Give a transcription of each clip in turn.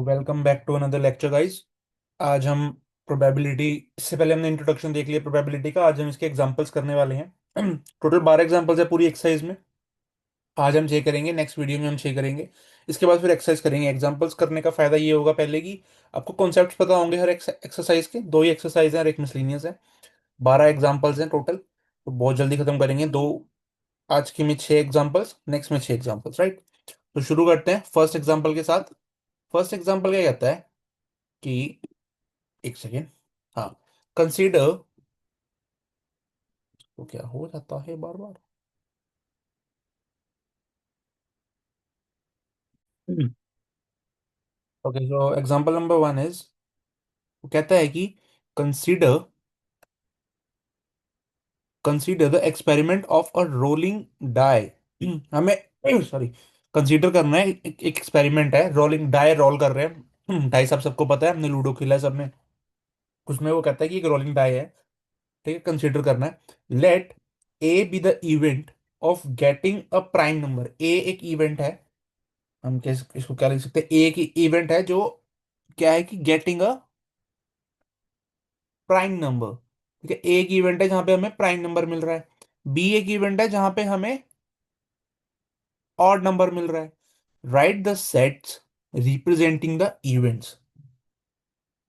Welcome back to another lecture guys. आज हम probability, इससे पहले हमने इंट्रोडक्शन देख लिया प्रोबेबिलिटी का। आज हम इसके एग्जांपल्स करने वाले हैं। टोटल 12 एग्जांपल्स है पूरी एक्सरसाइज में। आज हम 6 करेंगे, नेक्स्ट वीडियो में हम 6 करेंगे। इसके बाद फिर एक्सरसाइज करेंगे। एग्जांपल्स करने का फायदा ये होगा पहले कि आपको कॉन्सेप्ट्स पता होंगे हर एक्सरसाइज के। दो ही एक्सरसाइज हैं और एक मिसलिनियस है। 12 एग्जाम्पल्स हैं टोटल, तो बहुत जल्दी खत्म करेंगे। दो आज की में 6 एग्जाम्पल्स, नेक्स्ट में 6 एग्जाम्पल्स, राइट। तो शुरू करते हैं फर्स्ट एग्जाम्पल के साथ। फर्स्ट एग्जाम्पल क्या कहता है कि, एक सेकेंड, हाँ, कंसीडर, तो क्या हो जाता है बार बार। Okay, so example number 1 is, वो कहता है कि consider consider the experiment of a rolling die. हमें सॉरी, कंसीडर करना है, एक एक्सपेरिमेंट है, रोलिंग डाई रोल कर रहे हैं। डाई सब सबको पता है, हमने लूडो खेला है सबने। उसमें वो कहता है कि एक रोलिंग डाई है, ठीक है, कंसीडर करना है। Let A be the event of getting a prime number. A एक इवेंट है, हम कैसे इसको क्या लिख सकते हैं, ए की इवेंट है जो क्या है कि गेटिंग अ प्राइम नंबर। ठीक है, ए की इवेंट है जहां पे हमें प्राइम नंबर मिल रहा है। बी एक इवेंट है जहां पे हमें ऑड नंबर मिल रहा है। Write the sets representing the events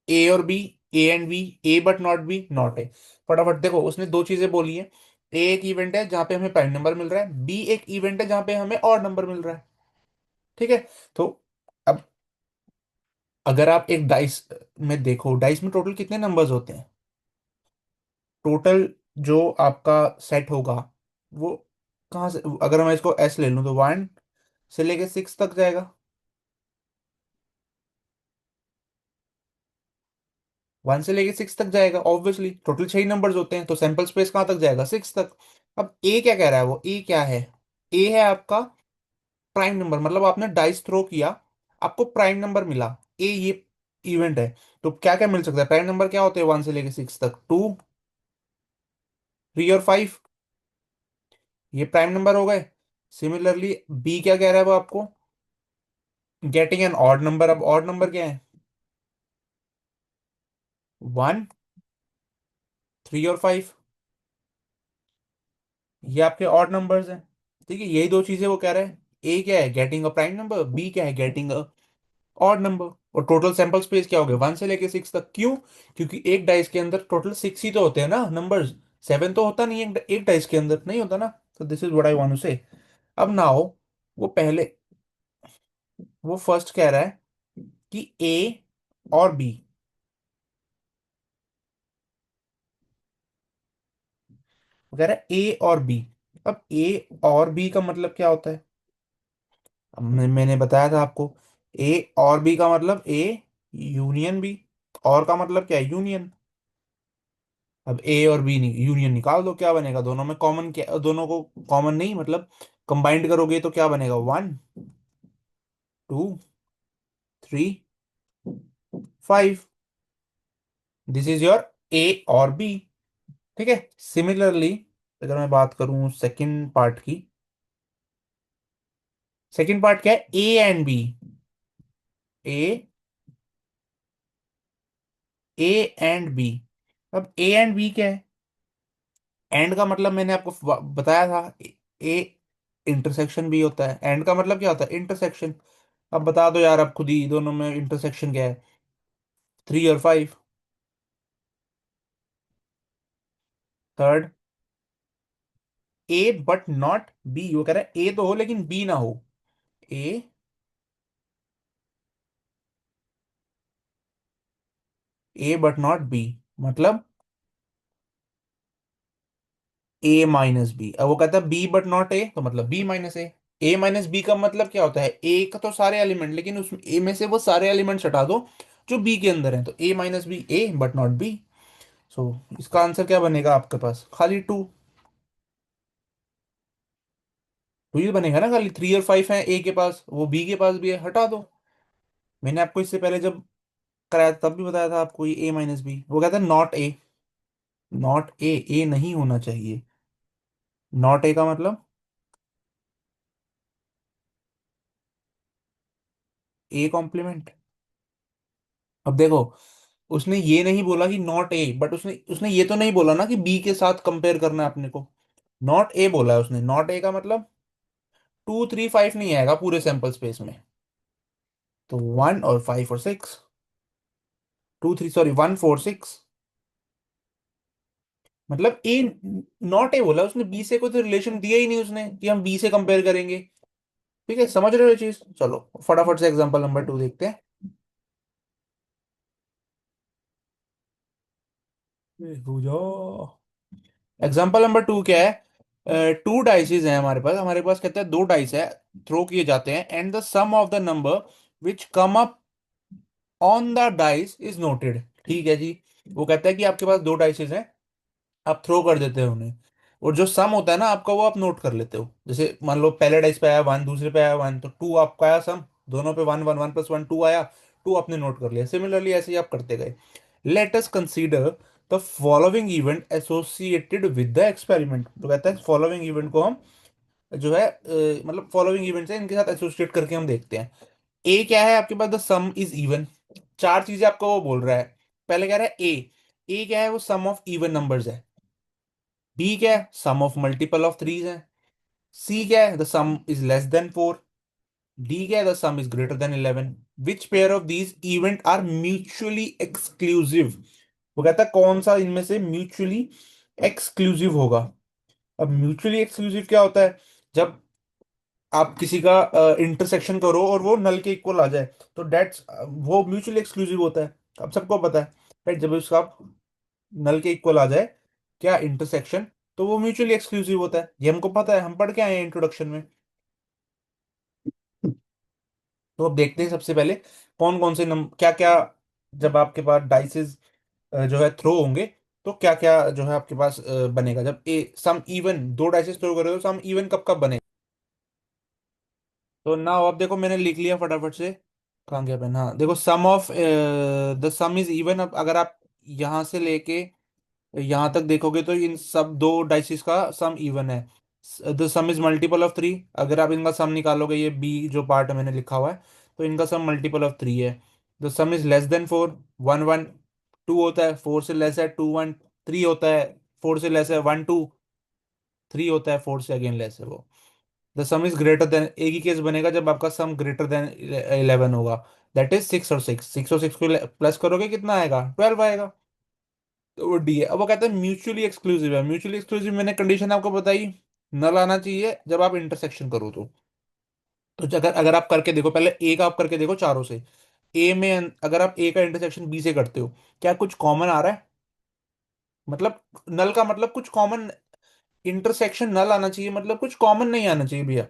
A और B, A and B, A but not B, not A. फटाफट देखो, उसने दो चीजें बोली हैं। ए एक इवेंट है जहां पे हमें प्राइम नंबर मिल रहा है, बी एक इवेंट है जहां पे हमें ऑड नंबर मिल रहा है। ठीक है, तो अब अगर आप एक डाइस में देखो, डाइस में टोटल कितने नंबर्स होते हैं? टोटल जो आपका सेट होगा वो कहाँ से, अगर मैं इसको एस ले लूँ तो 1 से लेके 6 तक जाएगा। 1 से लेके 6 तक जाएगा, ऑब्वियसली टोटल 6 नंबर्स होते हैं, तो सैंपल स्पेस कहाँ तक जाएगा? 6 तक। अब ए क्या कह रहा है? वो ए क्या है? ए है आपका प्राइम नंबर, मतलब आपने डाइस थ्रो किया, आपको प्राइम नंबर मिला। ए ये इवेंट है, तो क्या क्या मिल सकता है? प्राइम नंबर क्या होते हैं 1 से लेके 6 तक? 2, 3 और 5, ये प्राइम नंबर हो गए। सिमिलरली बी क्या कह रहा है वो आपको? Getting an odd number. अब ऑड नंबर क्या है? 1, 3 और 5, ये आपके ऑड नंबर्स हैं। ठीक है, यही दो चीजें वो कह रहा है। ए क्या है? Getting a prime number. B क्या है? Getting a odd number. और टोटल सैंपल स्पेस क्या हो गया? 1 से लेके 6 तक। क्यों? क्योंकि एक डाइस के अंदर टोटल 6 ही तो होते हैं ना नंबर्स। 7 तो होता नहीं है, एक डाइस के अंदर नहीं होता ना। तो this is what I want to say. अब नाउ, वो पहले, वो फर्स्ट कह रहा है कि ए और बी, वो कह रहा है ए और बी। अब ए और बी का मतलब क्या होता है? अब मैंने बताया था आपको, ए और बी का मतलब ए यूनियन बी। और का मतलब क्या है? यूनियन। अब ए और बी यूनियन निकाल दो, क्या बनेगा? दोनों में कॉमन क्या, दोनों को कॉमन नहीं मतलब कंबाइंड करोगे तो क्या बनेगा? 1, 2, 3, 5। दिस इज योर ए और बी। ठीक है, सिमिलरली अगर मैं बात करूं सेकंड पार्ट की, सेकंड पार्ट क्या है? A and B. A, A and B. अब ए एंड बी क्या है? एंड का मतलब मैंने आपको बताया था, ए इंटरसेक्शन भी होता है। एंड का मतलब क्या होता है? इंटरसेक्शन। अब बता दो यार, अब खुद ही, दोनों में इंटरसेक्शन क्या है? 3 और 5। Third, A but not B. वो कह रहा है ए तो हो लेकिन बी ना हो। ए, ए बट नॉट बी, मतलब ए माइनस बी। अब वो कहता है बी बट नॉट ए, तो मतलब बी माइनस ए। ए माइनस बी का मतलब क्या होता है? ए का तो सारे एलिमेंट, लेकिन उस ए में से वो सारे एलिमेंट्स हटा दो जो बी के अंदर हैं, तो A minus B, A but not B. So इसका आंसर क्या बनेगा आपके पास? खाली 2। 2 ही बनेगा ना, खाली 3 और 5 है ए के पास, वो बी के पास भी है, हटा दो। मैंने आपको इससे पहले जब कराया था, तब भी बताया था आपको, ये ए माइनस बी। वो कहता है नॉट ए। नॉट ए, ए नहीं होना चाहिए। नॉट ए का मतलब ए कॉम्प्लीमेंट। अब देखो, उसने ये नहीं बोला कि नॉट ए, बट उसने उसने ये तो नहीं बोला ना कि बी के साथ कंपेयर करना है अपने को। नॉट ए बोला है उसने, नॉट ए का मतलब 2 3 5 नहीं आएगा पूरे सैंपल स्पेस में। तो 1 और 5 और 6, 2 3 सॉरी 1 4 6, मतलब ए, नॉट ए बोला उसने, बी से कोई तो रिलेशन दिया ही नहीं उसने कि हम बी से कंपेयर करेंगे। ठीक है, समझ रहे हो ये चीज? चलो फटाफट से एग्जांपल नंबर 2 देखते हैं। रुको, एग्जाम्पल नंबर 2 क्या है? टू डाइसेस हैं हमारे पास कहते हैं दो डाइस है, थ्रो किए जाते हैं, and the sum of the number which come up on the dice is noted. ठीक है जी, वो कहता है कि आपके पास दो डाइसेस हैं, आप थ्रो कर देते हो उन्हें, और जो सम होता है ना आपका वो आप नोट कर लेते हो। जैसे मान लो पहले डाइस पे आया 1, दूसरे पे आया 1, तो 2 आपका आया सम, दोनों पे 1 1 1 + 1 2 आया, 2 आपने नोट कर लिया। सिमिलरली ऐसे ही आप करते गए। Let us consider the following event associated with the experiment. तो कहता है फॉलोइंग इवेंट को हम जो है मतलब फॉलोइंग इवेंट्स है इनके साथ एसोसिएट करके हम देखते हैं। ए क्या है आपके पास? The sum is even. चार चीजें आपको वो बोल रहा है। पहले कह रहा है ए, ए क्या है? वो सम ऑफ इवन नंबर्स है। बी क्या है? Sum of multiple of threes है। सी क्या है? The sum is less than 4। D क्या है? The sum is greater than 11। Which pair of these event are mutually exclusive? वो कहता है कौन सा इनमें से म्यूचुअली एक्सक्लूसिव होगा। अब म्यूचुअली एक्सक्लूसिव क्या होता है? जब आप किसी का इंटरसेक्शन करो और वो नल के इक्वल आ जाए, तो डेट्स वो म्यूचुअली एक्सक्लूसिव होता है। अब सबको पता है, राइट? जब उसका नल के इक्वल आ जाए क्या, इंटरसेक्शन, तो वो म्यूचुअली एक्सक्लूसिव होता है। ये हमको पता है, हम पढ़ के आए हैं इंट्रोडक्शन में। तो अब देखते हैं सबसे पहले कौन कौन से नंबर क्या क्या, जब आपके पास डाइसेस जो है थ्रो होंगे, तो क्या क्या जो है आपके पास बनेगा जब ए सम इवन, दो डाइसेस थ्रो करोगे तो सम इवन कब कब बनेगा। तो ना अब देखो मैंने लिख लिया फटाफट से। कहाँ गया पेन? हाँ देखो, sum of the sum is even. अब अगर आप यहाँ से लेके यहाँ तक देखोगे तो इन सब दो डाइसिस का सम इवन है। The sum is multiple of 3। अगर आप इनका सम निकालोगे, ये बी जो पार्ट मैंने लिखा हुआ है, तो इनका सम मल्टीपल ऑफ 3 है। The sum is less than 4। 1 1 2 होता है, 4 से लेस है 2 1 3 होता है, 4 से लेस है 1 2 3 होता है, 4 से अगेन लेस है वो। The sum is greater then, एक ही केस बनेगा जब आपका सम ग्रेटर देन 11 होगा। दैट इज 6 और 6, 6 और 6 को प्लस करोगे कितना आएगा? 12 आएगा। तो वो डी है। अब वो कहते हैं म्यूचुअली एक्सक्लूसिव है। म्यूचुअली एक्सक्लूसिव मैंने कंडीशन आपको बताई, नल आना चाहिए जब आप इंटरसेक्शन करो तो अगर अगर आप करके देखो, पहले ए का आप करके देखो चारों से। ए में अगर आप ए का इंटरसेक्शन बी से करते हो, क्या कुछ कॉमन आ रहा है? मतलब नल का मतलब कुछ कॉमन, इंटरसेक्शन नल आना चाहिए, मतलब कुछ कॉमन नहीं आना चाहिए भैया।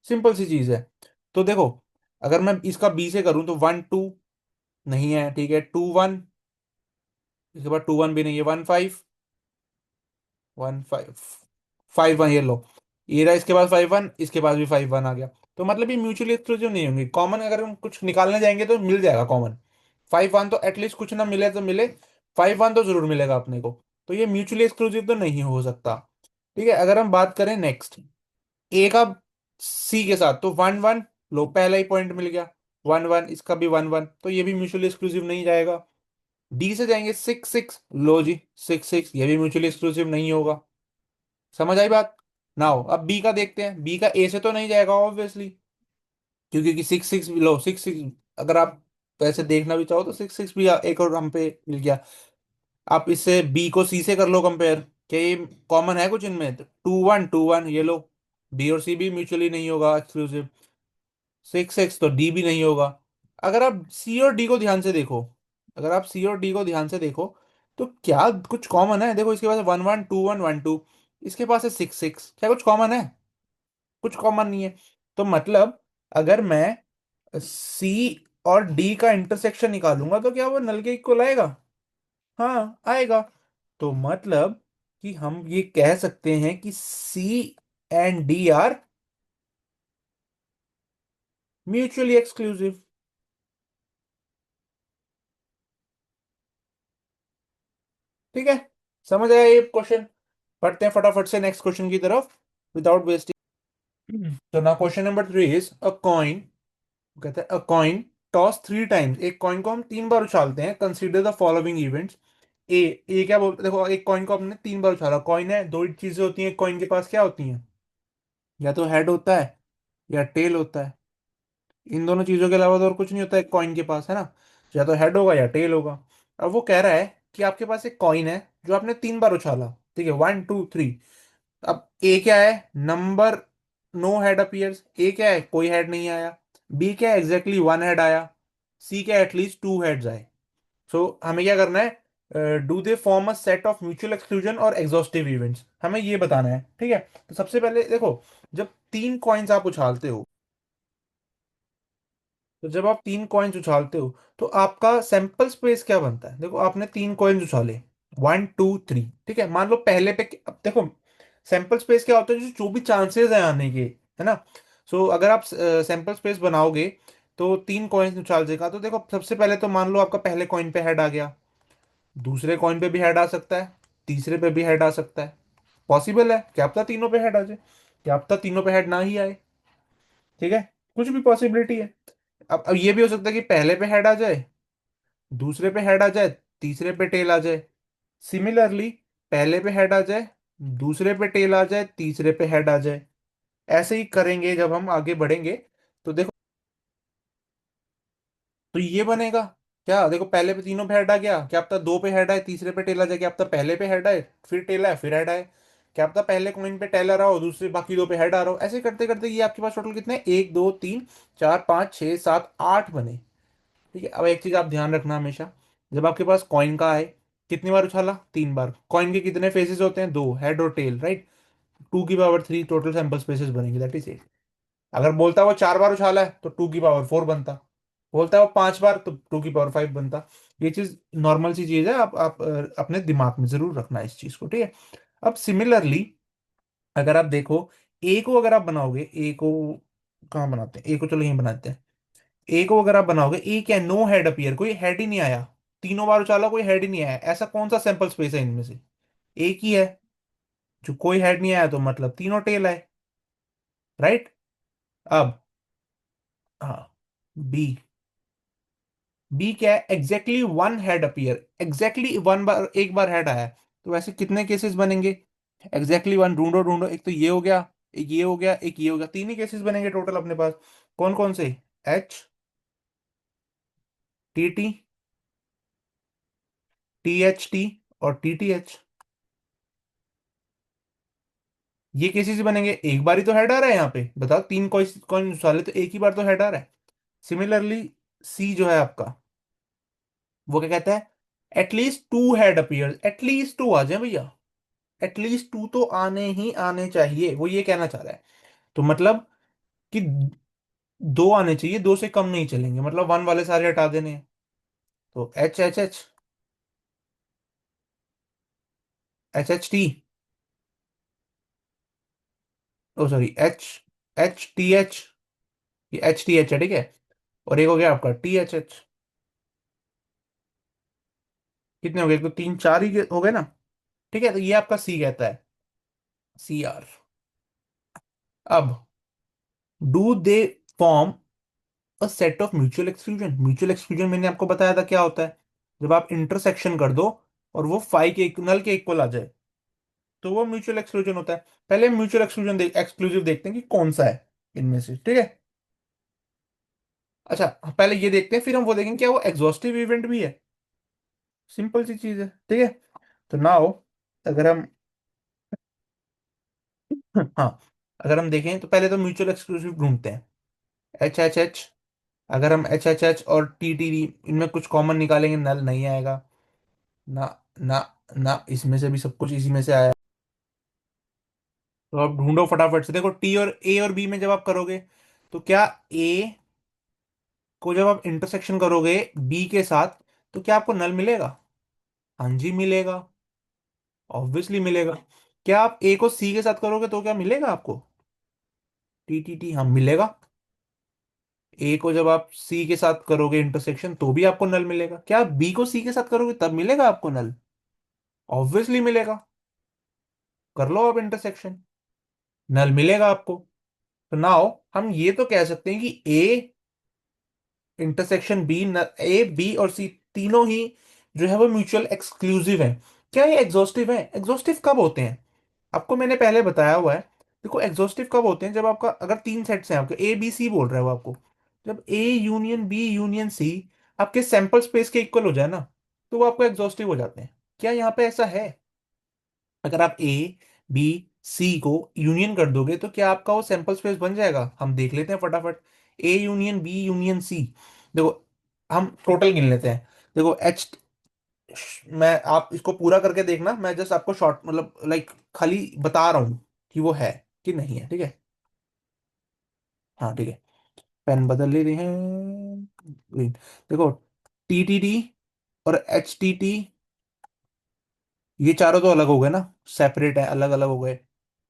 सिंपल सी चीज है। तो देखो, अगर मैं इसका बी से करूं तो 1 2 नहीं है, ठीक है, 2 1, इसके बाद 2 1 भी नहीं है, 1 5, 1 5, 5 1, ये लो, ये रहा इसके बाद 5 1, इसके पास भी 5 1 आ गया। तो मतलब ये म्यूचुअली एक्सक्लूसिव नहीं होंगे। कॉमन अगर हम कुछ निकालने जाएंगे तो मिल जाएगा कॉमन। 5 1 तो एटलीस्ट कुछ ना मिले तो मिले, 5 1 तो जरूर मिलेगा अपने को। तो ये म्यूचुअली एक्सक्लूसिव तो नहीं हो सकता। ठीक है, अगर हम बात करें नेक्स्ट ए का सी के साथ, तो 1 1, लो पहला ही पॉइंट मिल गया। 1 1, इसका भी 1 1, तो ये भी म्यूचुअली एक्सक्लूसिव नहीं जाएगा। डी से जाएंगे 6 6, लो जी 6 6, ये भी म्यूचुअली एक्सक्लूसिव नहीं होगा। समझ आई बात? नाउ अब बी का देखते हैं। बी का ए से तो नहीं जाएगा ऑब्वियसली, क्योंकि 6 6 लो 6 6, अगर आप वैसे देखना भी चाहो तो 6 6 भी एक और हम पे मिल गया। आप इससे बी को सी से कर लो कंपेयर, क्या ये कॉमन है कुछ इनमें? 2 1 2 1, ये लो, बी और सी भी म्यूचुअली नहीं होगा एक्सक्लूसिव। 6 6 तो डी भी नहीं होगा। अगर आप सी और डी को ध्यान से देखो, अगर आप सी और डी को ध्यान से देखो, तो क्या कुछ कॉमन है? देखो इसके पास 1 1 2 1 1 2, इसके पास है 6 6, क्या कुछ कॉमन है? कुछ कॉमन नहीं है। तो मतलब अगर मैं सी और डी का इंटरसेक्शन निकालूंगा तो क्या वो नल के इक्वल आएगा? हाँ आएगा। तो मतलब कि हम ये कह सकते हैं कि C and D are mutually exclusive. ठीक है, समझ आया ये क्वेश्चन? पढ़ते हैं फटाफट से नेक्स्ट क्वेश्चन की तरफ विदाउट वेस्टिंग। तो ना question number 3 is a coin, कहते हैं अ कॉइन टॉस थ्री टाइम्स, एक कॉइन को हम तीन बार उछालते हैं, कंसीडर द फॉलोइंग इवेंट्स। ए क्या बोलते, देखो एक कॉइन को हमने तीन बार उछाला, कॉइन है, दो ही चीजें होती हैं कॉइन के पास, क्या होती हैं? या तो हेड होता है या टेल होता है। इन दोनों चीजों के अलावा तो और कुछ नहीं होता है कॉइन के पास, है ना? या तो हेड होगा या टेल होगा। अब वो कह रहा है कि आपके पास एक कॉइन है जो आपने तीन बार उछाला, ठीक है, वन टू थ्री। अब ए क्या है? Number, no head appears. A क्या है? कोई हेड नहीं आया। बी क्या है? एग्जैक्टली वन हेड आया। सी क्या, एटलीस्ट टू हेड्स आए। सो हमें क्या करना है, do they form a set of mutual exclusion और एग्जॉस्टिव इवेंट्स, हमें ये बताना है, ठीक है। तो सबसे पहले देखो, जब तीन कॉइन्स आप उछालते हो, तो जब आप तीन कॉइन्स उछालते हो तो आपका सैंपल स्पेस क्या बनता है? देखो आपने तीन कॉइन्स उछाले, वन टू थ्री, ठीक है, मान लो पहले पे, अब देखो सैंपल स्पेस क्या होता है, जो भी चांसेस है आने के, है ना? सो अगर आप सैंपल स्पेस बनाओगे तो तीन कॉइन्स उछाल देगा, तो देखो सबसे पहले तो मान लो आपका पहले कॉइन पे हेड आ गया, दूसरे कॉइन पे भी हेड आ सकता है, तीसरे पे भी हेड आ सकता है। पॉसिबल है, क्या पता तीनों पे हेड आ जाए, क्या पता तीनों पे हेड ना ही आए, ठीक है, कुछ भी पॉसिबिलिटी है। अब ये भी हो सकता है कि पहले पे हेड आ जाए, दूसरे पे हेड आ जाए, तीसरे पे टेल आ जाए। सिमिलरली, पहले पे हेड आ जाए, दूसरे पे टेल आ जाए, तीसरे पे हेड आ जाए। ऐसे ही करेंगे जब हम आगे बढ़ेंगे। तो देखो, तो ये बनेगा क्या, देखो पहले पे तीनों पे हेड आ गया, क्या पता दो पे हेड आए, तीसरे पे टेल आ जाए, क्या पता पहले पे हेड आए, फिर टेल आए, फिर हेड आए, क्या पता पहले कॉइन पे टेल आ रहा हो, दूसरे बाकी दो पे हेड आ रहा हो। ऐसे करते करते ये आपके पास टोटल कितने, एक दो तीन चार पाँच छः सात आठ बने। ठीक है, अब एक चीज आप ध्यान रखना हमेशा, जब आपके पास कॉइन का है, कितनी बार उछाला, तीन बार, कॉइन के कितने फेसेस होते हैं, दो, हेड और टेल, राइट? टू की power three total sample spaces बनेंगे, दैट इज इट। अगर बोलता है वो चार बार उछाला है तो टू की पावर फोर बनता, बोलता है वो पांच बार तो टू की पावर फाइव बनता। ये चीज नॉर्मल सी चीज है, आप अपने दिमाग में जरूर रखना इस चीज को, ठीक है। अब सिमिलरली, अगर आप देखो, ए को अगर आप बनाओगे, ए को कहाँ बनाते हैं, ए को चलो यहीं बनाते हैं। ए को अगर आप बनाओगे, ए क्या, नो हेड अपीयर, कोई हेड ही नहीं आया, तीनों बार उछाला कोई हेड ही नहीं आया, ऐसा कौन सा सैंपल स्पेस है इनमें से? एक ही है, जो कोई हेड नहीं आया, तो मतलब तीनों टेल आए, राइट? अब हाँ, बी, बी क्या है, exactly one head appear, exactly one बार, एक बार हेड आया, तो वैसे कितने केसेस बनेंगे? एग्जैक्टली वन, ढूंढो ढूंढो, एक तो ये हो गया, एक ये हो गया, एक ये हो गया, तीन ही केसेस बनेंगे टोटल अपने पास। कौन कौन से? H, T T, T H T और टी टी एच। ये केसेस ही बनेंगे, एक बार ही तो हेड आ रहा है यहाँ पे, बताओ तीन कॉइन कॉइन साले, तो एक ही बार तो हेड आ रहा है। सिमिलरली, सी जो है आपका, वो क्या कहता है, at least two head appear, at least two आ जाए भैया, एटलीस्ट टू तो आने ही आने चाहिए, वो ये कहना चाह रहा है। तो मतलब कि दो आने चाहिए, दो से कम नहीं चलेंगे, मतलब वन वाले सारे हटा देने हैं। तो H H H, H H T, oh sorry, H, H T H, ये एच टी एच है, ठीक है। और एक हो गया आपका टी एच एच। कितने हो गए, एक तो तीन चार ही हो गए ना, ठीक है। तो ये आपका सी कहता है, सी आर। अब do they form a set of mutual exclusion, mutual exclusion मैंने आपको बताया था क्या होता है, जब आप इंटरसेक्शन कर दो और वो फाई के नल के इक्वल आ जाए, तो वो म्यूचुअल एक्सक्लूजन होता है। पहले म्यूचुअल एक्सक्लूजन एक्सक्लूसिव देखते हैं कि कौन सा है इनमें से, ठीक है। अच्छा, पहले ये देखते हैं, फिर हम वो देखेंगे क्या वो एग्जॉस्टिव इवेंट भी है। सिंपल सी चीज है, ठीक है। तो नाउ, अगर हम हाँ, अगर हम देखें तो पहले तो म्यूचुअल एक्सक्लूसिव ढूंढते हैं, एच एच एच। अगर हम एच एच एच और टी टी डी इनमें कुछ कॉमन निकालेंगे, नल नहीं आएगा, ना, ना, ना, इसमें से भी सब कुछ इसी में से आया। तो आप ढूंढो फटाफट से, देखो टी और ए और बी में जब आप करोगे, तो क्या ए को जब आप इंटरसेक्शन करोगे बी के साथ, तो क्या आपको नल मिलेगा? हाँ जी मिलेगा, ऑब्वियसली मिलेगा। क्या आप ए को सी के साथ करोगे तो क्या मिलेगा आपको? टी टी टी, हाँ मिलेगा। ए को जब आप सी के साथ करोगे इंटरसेक्शन, तो भी आपको नल मिलेगा। क्या आप बी को सी के साथ करोगे तब मिलेगा आपको नल? ऑब्वियसली मिलेगा। कर लो आप इंटरसेक्शन, नल मिलेगा आपको। तो नाउ हम ये तो कह सकते हैं कि A intersection B, A B और सी तीनों ही जो है वो म्यूचुअल एक्सक्लूसिव है। क्या ये एग्जॉस्टिव है? एग्जॉस्टिव कब होते हैं? आपको मैंने पहले बताया हुआ है। देखो एग्जॉस्टिव कब होते हैं, जब आपका अगर तीन सेट्स हैं, आपके ए बी सी बोल रहा है वो आपको, जब A union B union C आपके सैंपल स्पेस के इक्वल हो जाए ना, तो वो आपको एग्जॉस्टिव हो जाते हैं। क्या यहाँ पे ऐसा है? अगर आप ए बी सी को यूनियन कर दोगे तो क्या आपका वो सैंपल स्पेस बन जाएगा? हम देख लेते हैं फटाफट। A union B union C, देखो हम टोटल गिन लेते हैं। देखो एच, मैं, आप इसको पूरा करके देखना, मैं जस्ट आपको शॉर्ट मतलब लाइक खाली बता रहा हूँ कि वो है कि नहीं है, ठीक है? हाँ ठीक है। पेन बदल ले रहे हैं, ग्रीन। देखो टी टी टी और एच टी टी, ये चारों तो अलग हो गए ना, सेपरेट है, अलग अलग हो गए।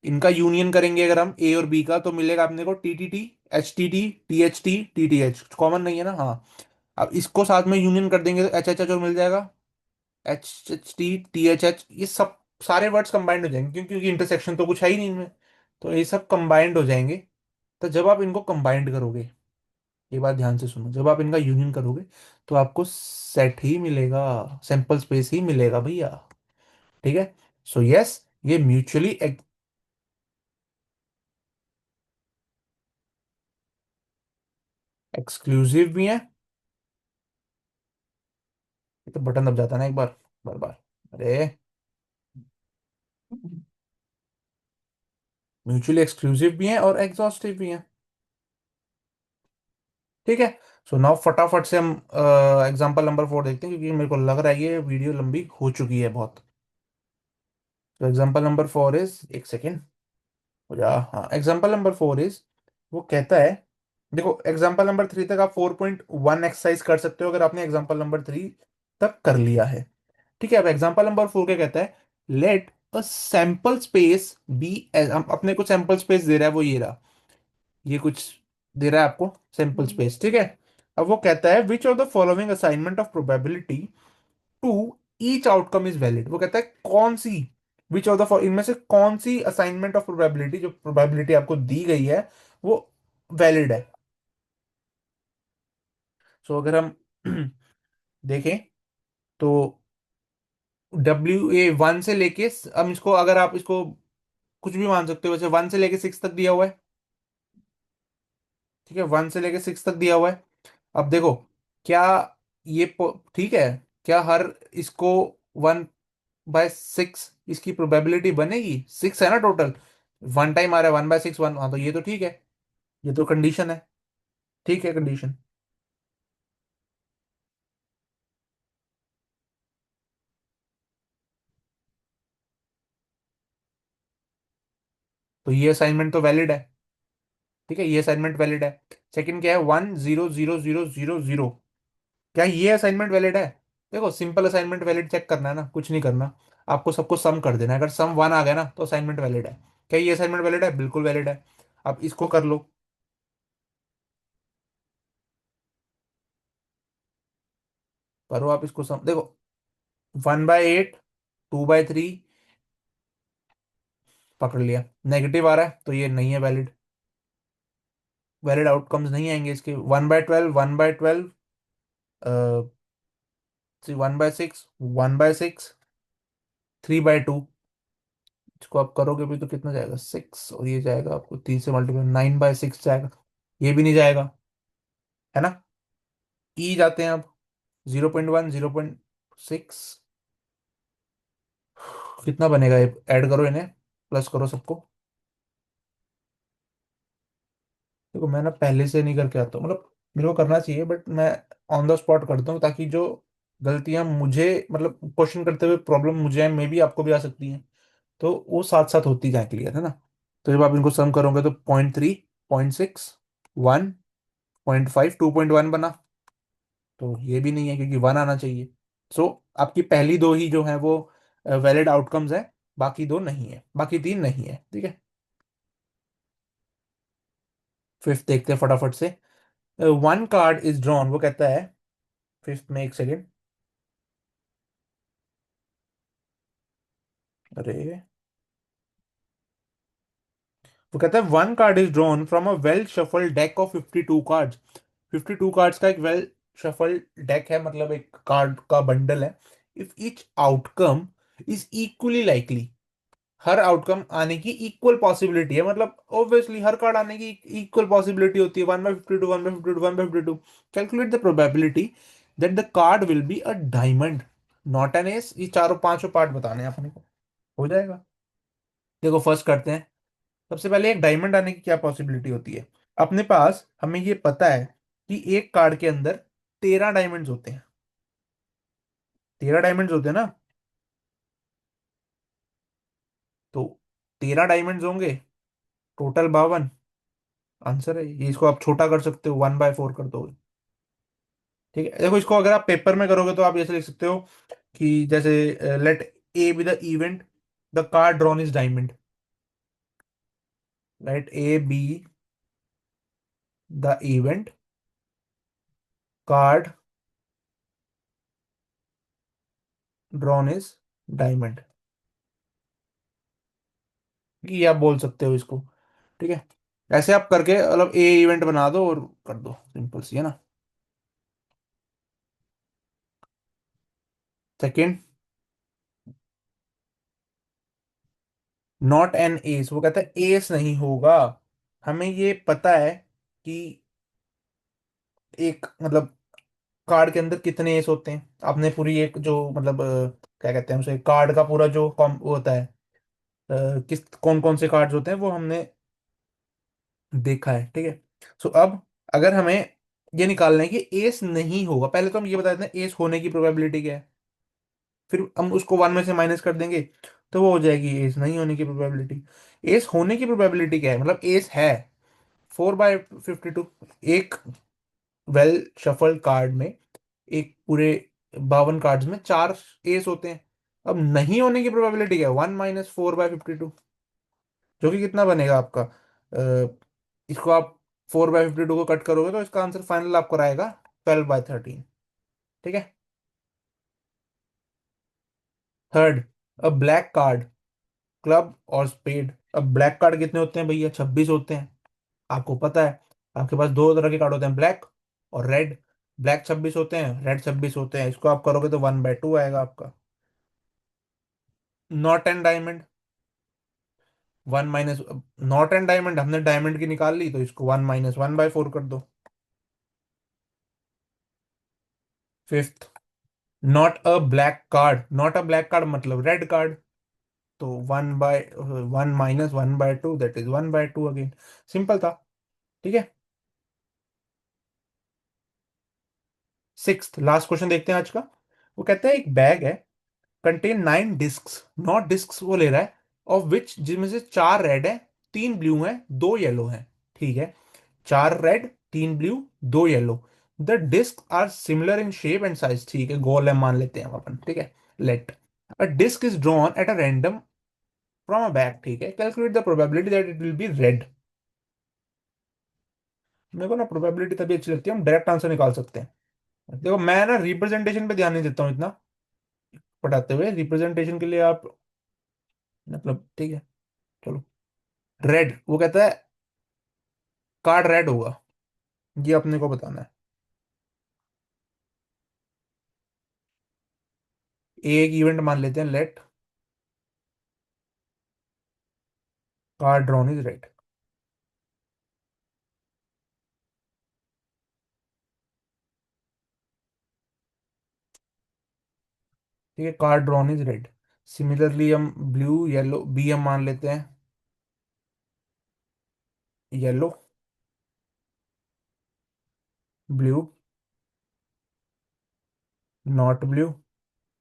इनका यूनियन करेंगे अगर हम ए और बी का, तो मिलेगा अपने को T T T, H T T, T H T, T T H, common नहीं है ना, हाँ। अब इसको साथ में यूनियन कर देंगे तो एच एच एच और मिल जाएगा, H H T, T H H, ये सब सारे वर्ड्स कंबाइंड हो जाएंगे, क्योंकि इंटरसेक्शन तो कुछ है ही नहीं इनमें। तो ये सब कंबाइंड हो जाएंगे। तो जब आप इनको कंबाइंड करोगे, ये बात ध्यान से सुनो, जब आप इनका यूनियन करोगे तो आपको सेट ही मिलेगा, सैंपल स्पेस ही मिलेगा भैया। ठीक है? सो यस, ये म्यूचुअली एक्सक्लूसिव भी है। ये तो बटन दब जाता है ना एक बार, बार बार। अरे, म्यूचुअली एक्सक्लूसिव भी है और एग्जॉस्टिव भी है। ठीक है? सो नाउ फटाफट से हम एग्जांपल नंबर 4 देखते हैं, क्योंकि मेरे को लग रहा है ये वीडियो लंबी हो चुकी है बहुत। तो एग्जांपल नंबर 4 इज, एक सेकेंड हो जा, हाँ, एग्जांपल नंबर 4 इज, वो कहता है, देखो एग्जांपल नंबर 3 तक आप 4.1 एक्सरसाइज कर सकते हो अगर आपने एग्जांपल नंबर 3 तक कर लिया है। ठीक है? अब एग्जांपल नंबर 4 क्या कहता है? Let a sample space B, अपने को सैंपल स्पेस दे रहा है वो, ये रहा, ये कुछ दे रहा है आपको सैंपल स्पेस, ठीक है? अब वो कहता है which of the following assignment of probability to each outcome is valid. वो कहता है कौन सी, विच ऑफ द, इनमें से कौन सी असाइनमेंट ऑफ प्रोबेबिलिटी, जो प्रोबेबिलिटी आपको दी गई है वो वैलिड है। सो अगर हम देखें तो W A 1 से लेके, हम इसको, अगर आप इसको कुछ भी मान सकते हो, वैसे 1 से लेके 6 तक दिया हुआ है। ठीक है? 1 से लेके 6 तक दिया हुआ है। अब देखो, क्या ये ठीक है, क्या हर इसको 1/6 इसकी प्रोबेबिलिटी बनेगी? 6 है ना टोटल, वन टाइम आ रहा है 1/6, वन, हाँ, तो ये तो ठीक है, ये तो कंडीशन है। ठीक है कंडीशन। तो ये असाइनमेंट तो वैलिड है। ठीक है, ये असाइनमेंट वैलिड है। सेकंड क्या है? 1 0 0 0 0 0, क्या ये असाइनमेंट वैलिड है? देखो सिंपल असाइनमेंट वैलिड चेक करना है ना, कुछ नहीं करना, आपको सबको सम कर देना है। अगर सम 1 आ गया ना तो असाइनमेंट वैलिड है। क्या ये असाइनमेंट वैलिड है? बिल्कुल वैलिड है। अब इसको कर लो, करो आप इसको सम, देखो 1/8, 2/3, पकड़ लिया, नेगेटिव आ रहा है तो ये नहीं है वैलिड, वैलिड आउटकम्स नहीं आएंगे इसके। 1/12, 1/12, 1/6, 1/6, 3/2, इसको आप करोगे भी तो कितना जाएगा? 6, और ये जाएगा आपको 3 से मल्टीप्लाई, 9/6 जाएगा, ये भी नहीं जाएगा, है ना? ई जाते हैं अब, 0.1, 0.6, कितना बनेगा ये? ऐड करो इन्हें, प्लस करो सबको। देखो मैं ना पहले से नहीं करके आता हूँ, मतलब मेरे को करना चाहिए बट मैं ऑन द स्पॉट करता हूँ, ताकि जो गलतियां मुझे, मतलब क्वेश्चन करते हुए प्रॉब्लम मुझे है, मे भी आपको भी आ सकती हैं, तो वो साथ साथ होती जाए, क्लियर है ना? तो जब आप इनको सम करोगे तो 0.3, 0.6, 1, 0.5, 2.1 बना, तो ये भी नहीं है क्योंकि 1 आना चाहिए। सो आपकी पहली दो ही जो है वो वैलिड आउटकम्स है, बाकी दो नहीं है, बाकी तीन नहीं है। ठीक है? फिफ्थ देखते हैं फटाफट से। वन कार्ड इज ड्रॉन, वो कहता है, फिफ्थ में, एक सेकेंड, अरे, वो कहता है one card is drawn from a well shuffled deck of 52 cards. 52 cards का एक वेल शफल डेक है, मतलब एक कार्ड का बंडल है। If each outcome is equally likely, her outcome आने की इक्वल पॉसिबिलिटी है, मतलब ऑब्वियसली हर कार्ड आने की इक्वल पॉसिबिलिटी होती है, 1/52, 1/52, 1/52। Calculate the probability that the card will be a diamond not an S. ये चारों पांचों पार्ट बताने हैं अपने को। हो जाएगा। देखो फर्स्ट करते हैं। सबसे पहले एक डायमंड आने की क्या पॉसिबिलिटी होती है। अपने पास हमें ये पता है कि एक कार्ड के अंदर 13 डायमंड्स होते हैं। 13 डायमंड्स होते हैं ना। तो 13 डायमंड्स होंगे, टोटल 52। आंसर है ये। इसको आप छोटा कर सकते हो, 1/4 कर दो। ठीक है, देखो इसको अगर आप पेपर में करोगे तो आप ऐसे लिख सकते हो कि जैसे let A be the event, the card drawn is diamond. Let A be the event, card drawn is diamond. ये आप बोल सकते हो इसको। ठीक है, ऐसे आप करके मतलब ए इवेंट बना दो और कर दो, सिंपल सी है ना। सेकंड, नॉट एन एस, वो कहता है एस नहीं होगा। हमें ये पता है कि एक मतलब कार्ड के अंदर कितने एस होते हैं। आपने पूरी एक जो मतलब क्या कहते हैं उसे, कार्ड का पूरा जो कॉम वो होता है, किस कौन कौन से कार्ड्स होते हैं वो हमने देखा है। ठीक है, सो अब अगर हमें ये निकालना है कि एस नहीं होगा, पहले तो हम ये बता देते हैं एस होने की प्रोबेबिलिटी क्या है, फिर हम उसको 1 में से माइनस कर देंगे, तो वो हो जाएगी एस नहीं होने की प्रोबेबिलिटी। एस होने की प्रोबेबिलिटी क्या है, मतलब एस है 4/52। एक वेल शफल्ड कार्ड में, एक पूरे 52 कार्ड्स में 4 एस होते हैं। अब नहीं होने की प्रोबेबिलिटी क्या है, 1 - 4/52, जो कि कितना बनेगा आपका। इसको आप 4/52 को कट करोगे तो इसका आंसर फाइनल आपको आएगा 12/13। ठीक है। थर्ड, अ ब्लैक कार्ड, क्लब और स्पेड। अब ब्लैक कार्ड कितने होते हैं भैया, 26 होते हैं। आपको पता है आपके पास दो तरह के कार्ड होते हैं, ब्लैक और रेड। ब्लैक 26 होते हैं, रेड 26 होते हैं। इसको आप करोगे तो 1/2 आएगा आपका। Not and diamond, 1 - not and diamond, हमने डायमंड की निकाल ली तो इसको 1 - 1/4 कर दो। Fifth, not a black card, not a black card मतलब रेड कार्ड, तो 1 - 1 - 1/2 दैट इज 1/2 अगेन। सिंपल था। ठीक है। सिक्स्थ लास्ट क्वेश्चन देखते हैं आज का। वो कहता है एक बैग है, कंटेन 9 डिस्क, 9 डिस्क वो ले रहा है, ऑफ विच जिनमें से 4 रेड है, 3 ब्लू है, 2 येलो है। ठीक है, 4 red, 3 blue, 2 yellow. The disc are similar in shape and size. ठीक है, गोल है मान लेते हैं हम अपन। ठीक है, let a disc is drawn at a random from a bag. ठीक है, calculate the probability that it will be red. मेरे को ना प्रोबेबिलिटी तभी अच्छी लगती है, हम डायरेक्ट आंसर निकाल सकते हैं। देखो मैं ना रिप्रेजेंटेशन पे ध्यान नहीं देता हूँ इतना पढ़ाते हुए, रिप्रेजेंटेशन के लिए आप मतलब ठीक है। चलो, रेड वो कहता है कार्ड रेड होगा, ये अपने को बताना है। एक इवेंट मान लेते हैं, let card drawn is red. ठीक है, card drawn is red. Similarly हम ब्लू येलो बी हम मान लेते हैं, येलो ब्लू नॉट ब्लू,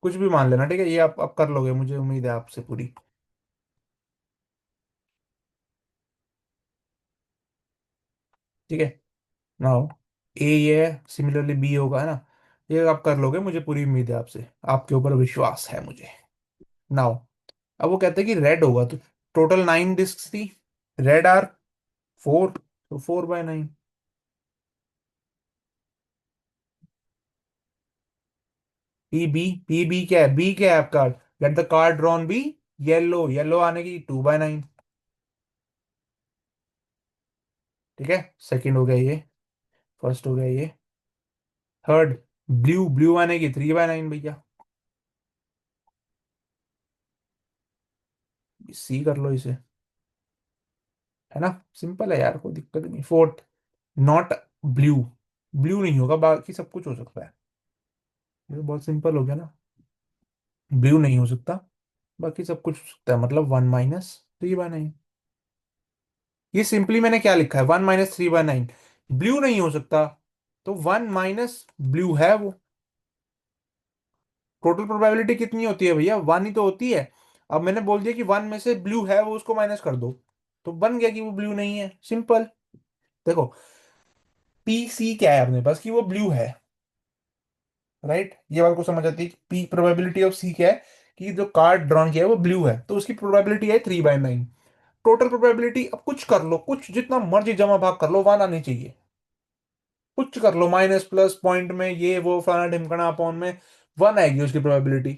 कुछ भी मान लेना। ठीक है, ये आप कर लोगे, मुझे उम्मीद है आपसे पूरी। ठीक है, नाउ ए ये है, सिमिलरली बी होगा है ना। ये आप कर लोगे, मुझे पूरी उम्मीद है आपसे, आपके ऊपर विश्वास है मुझे। नाउ अब वो कहते हैं कि रेड होगा, तो टोटल 9 डिस्क थी, रेड आर 4, तो 4/9। पी बी क्या है, बी क्या है आपका, let the card drawn be yellow, yellow आने की 2/9। ठीक है, सेकंड हो गया ये। फर्स्ट हो गया ये। थर्ड, ब्लू ब्लू आने की 3/9 भैया। सी कर लो इसे, है ना, सिंपल है यार, कोई दिक्कत नहीं। फोर्थ, नॉट ब्लू, ब्लू नहीं होगा, बाकी सब कुछ हो सकता है। ये तो बहुत सिंपल हो गया ना, ब्लू नहीं हो सकता, बाकी सब कुछ हो सकता है, मतलब 1 - 3/9। ये सिंपली मैंने क्या लिखा है, 1 - 3/9, ब्लू नहीं हो सकता, तो 1 - ब्लू है वो। टोटल प्रोबेबिलिटी कितनी होती है भैया, 1 ही तो होती है। अब मैंने बोल दिया कि 1 में से ब्लू है, वो उसको माइनस कर दो, तो बन गया कि वो ब्लू नहीं है, सिंपल। देखो, पी सी क्या है अपने पास, कि वो ब्लू है, राइट, ये बात को समझ आती है कि पी प्रोबेबिलिटी ऑफ सी क्या है, कि जो कार्ड ड्रॉन किया है वो ब्लू है, तो उसकी प्रोबेबिलिटी है 3/9। टोटल प्रोबेबिलिटी, अब कुछ कर लो, कुछ जितना मर्जी जमा भाग कर लो, 1 आनी चाहिए। कुछ कर लो, माइनस प्लस पॉइंट में, ये वो फलाना ढिमकना अपॉन में, 1 आएगी उसकी प्रोबेबिलिटी।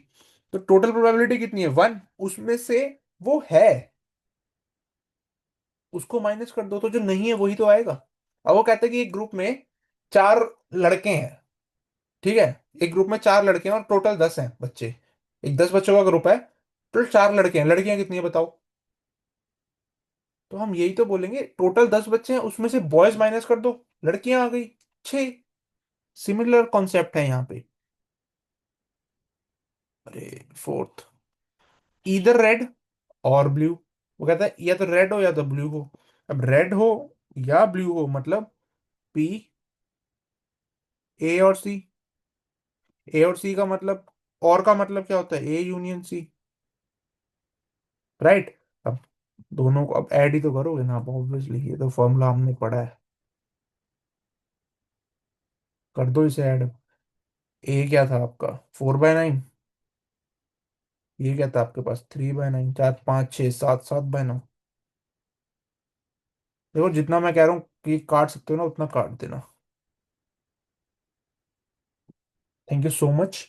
तो टोटल प्रोबेबिलिटी कितनी है, 1, उसमें से वो है, उसको माइनस कर दो, तो जो नहीं है वही तो आएगा। अब वो कहते हैं कि एक ग्रुप में 4 लड़के हैं, ठीक है, एक ग्रुप में 4 लड़के हैं और टोटल 10 हैं बच्चे, एक 10 बच्चों का ग्रुप है, टोटल 4 लड़के हैं, लड़कियां कितनी है बताओ। तो हम यही तो बोलेंगे, टोटल 10 बच्चे हैं, उसमें से बॉयज माइनस कर दो, लड़कियां आ गई 6। सिमिलर कॉन्सेप्ट है यहाँ पे। अरे, फोर्थ, इधर रेड और ब्लू, वो कहता है या तो रेड हो या तो ब्लू हो। अब रेड हो या ब्लू हो, मतलब पी, ए और सी। ए और सी का मतलब, और का मतलब क्या होता है, ए यूनियन सी, राइट। अब दोनों को अब ऐड ही तो करोगे ना आप, ऑब्वियसली, ये तो फॉर्मूला हमने पढ़ा है। कर दो इसे ऐड। ए क्या था आपका, 4/9, ये क्या था आपके पास, 3/9, 4 5 6 7, 7/9। देखो, जितना मैं कह रहा हूँ कि काट सकते हो ना, उतना काट देना। Thank you so much.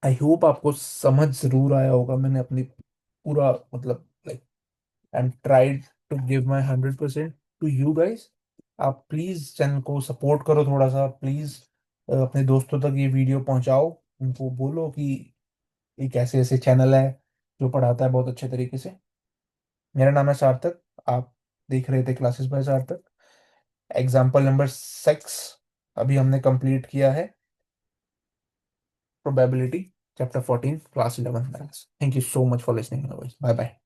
I hope आपको समझ जरूर आया होगा, मैंने अपनी पूरा, मतलब like, I am tried to give my 100% to you guys. आप प्लीज चैनल को सपोर्ट करो थोड़ा सा, प्लीज अपने दोस्तों तक ये वीडियो पहुंचाओ, उनको बोलो कि एक ऐसे ऐसे चैनल है जो पढ़ाता है बहुत अच्छे तरीके से। मेरा नाम है सार्थक, आप देख रहे थे classes by Sarthak. Example number 6 अभी हमने कंप्लीट किया है, probability, chapter 14, class 11 maths. Thank you so much for listening, bye bye.